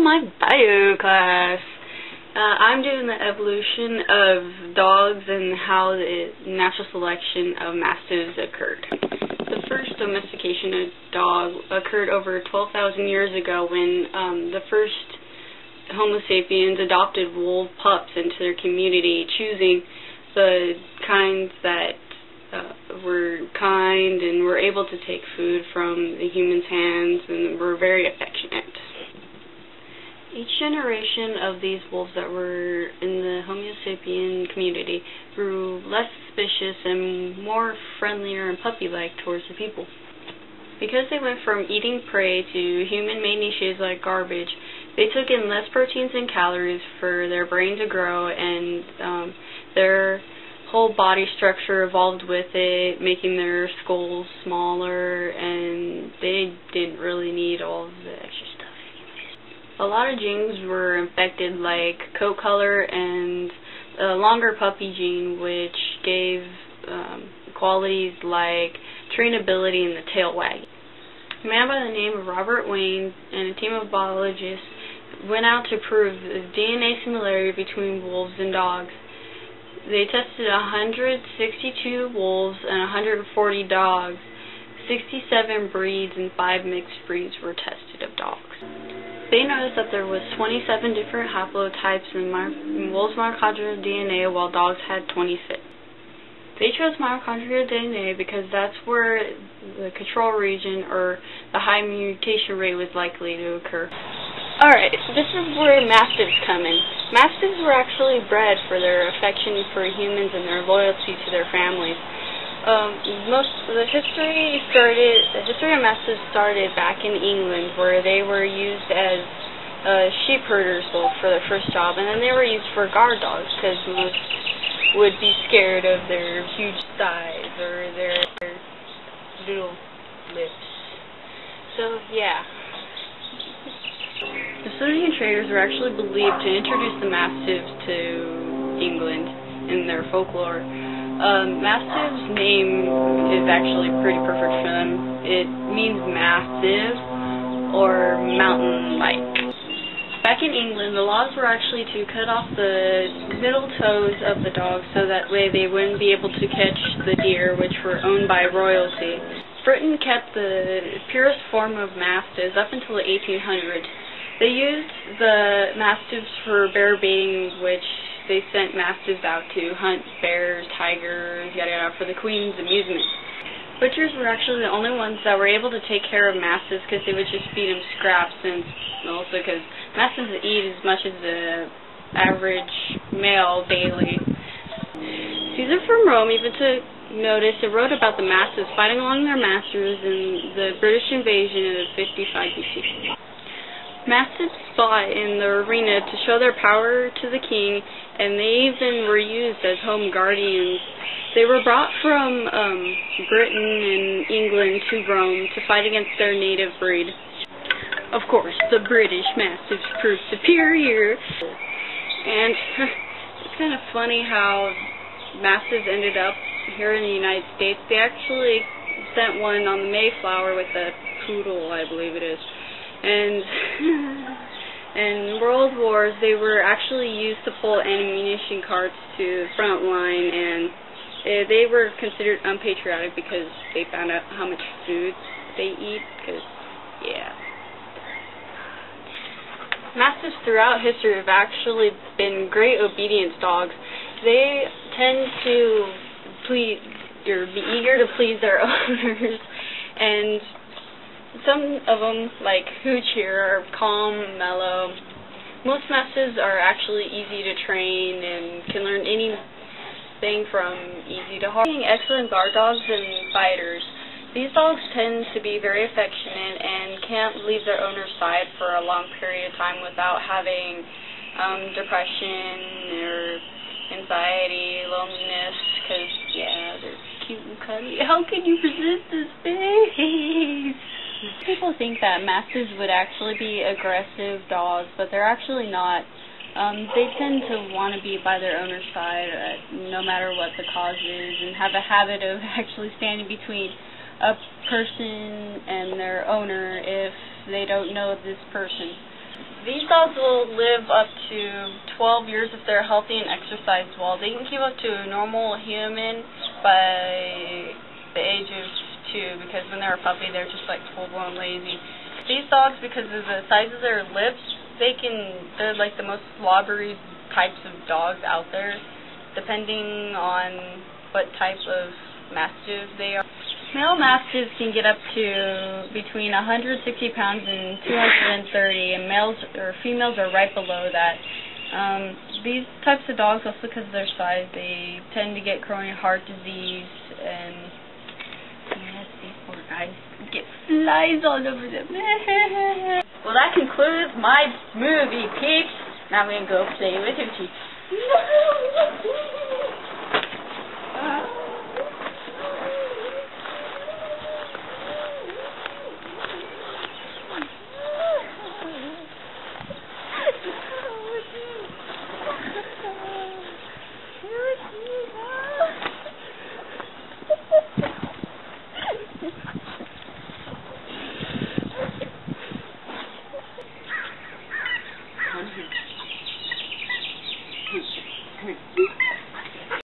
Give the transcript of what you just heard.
my bio class. I'm doing the evolution of dogs and how the natural selection of mastiffs occurred. The first domestication of dog occurred over 12,000 years ago when the first Homo sapiens adopted wolf pups into their community, choosing the kinds that were kind and were able to take food from the human's hands and were very affectionate. Each generation of these wolves that were in the Homo sapien community grew less suspicious and more friendlier and puppy-like towards the people. Because they went from eating prey to human-made niches like garbage, they took in less proteins and calories for their brain to grow, and their whole body structure evolved with it, making their skulls smaller, and they didn't really need all of the extra stuff anyways. A lot of genes were infected, like coat color and a longer puppy gene, which gave qualities like trainability and the tail wagging. A man by the name of Robert Wayne and a team of biologists went out to prove the DNA similarity between wolves and dogs. They tested 162 wolves and 140 dogs. 67 breeds and 5 mixed breeds were tested of dogs. They noticed that there was 27 different haplotypes in wolves' mitochondrial DNA, while dogs had 26. They chose mitochondrial DNA because that's where the control region or the high mutation rate was likely to occur. Alright, this is where mastiffs come in. Mastiffs were actually bred for their affection for humans and their loyalty to their families. The history of mastiffs started back in England, where they were used as sheep herders for their first job, and then they were used for guard dogs because most would be scared of their huge thighs or their little lips. So yeah. The Sicilian traders were actually believed to introduce the mastiffs to England in their folklore. Mastiff's name is actually pretty perfect for them. It means massive or mountain-like. Back in England, the laws were actually to cut off the middle toes of the dog so that way they wouldn't be able to catch the deer, which were owned by royalty. Britain kept the purest form of mastiffs up until the 1800s. They used the mastiffs for bear baiting, which they sent mastiffs out to hunt bears, tigers, yada yada, for the Queen's amusement. Butchers were actually the only ones that were able to take care of mastiffs because they would just feed them scraps, and also because mastiffs eat as much as the average male daily. Caesar from Rome even took notice and wrote about the mastiffs fighting along their masters in the British invasion of 55 BC. Mastiffs fought in the arena to show their power to the king, and they even were used as home guardians. They were brought from Britain and England to Rome to fight against their native breed. Of course, the British Mastiffs proved superior, and it's kind of funny how Mastiffs ended up here in the United States. They actually sent one on the Mayflower with a poodle, I believe it is. And in World Wars, they were actually used to pull ammunition carts to the front line, and they were considered unpatriotic because they found out how much food they eat, because, yeah. Mastiffs throughout history have actually been great obedience dogs. They tend to please, or be eager to please their owners, and some of them, like Hooch here, are calm, mellow. Most mastiffs are actually easy to train and can learn anything from easy to hard. Being excellent guard dogs and fighters, these dogs tend to be very affectionate and can't leave their owner's side for a long period of time without having depression or anxiety, loneliness, because, yeah, they're cute and cuddly. How can you resist this face? People think that mastiffs would actually be aggressive dogs, but they're actually not. They tend to want to be by their owner's side no matter what the cause is, and have a habit of actually standing between a person and their owner if they don't know this person. These dogs will live up to 12 years if they're healthy and exercise well. They can keep up to a normal human by the age of 2, because when they're a puppy, they're just like full-blown lazy. These dogs, because of the size of their lips, they're like the most slobbery types of dogs out there, depending on what type of mastiff they are. Male mastiffs can get up to between 160 pounds and 230, and males or females are right below that. These types of dogs, also because of their size, they tend to get coronary heart disease, and yes, these poor guys get flies all over them. Well, that concludes my movie, peeps. Now I'm going to go play with Hoochie.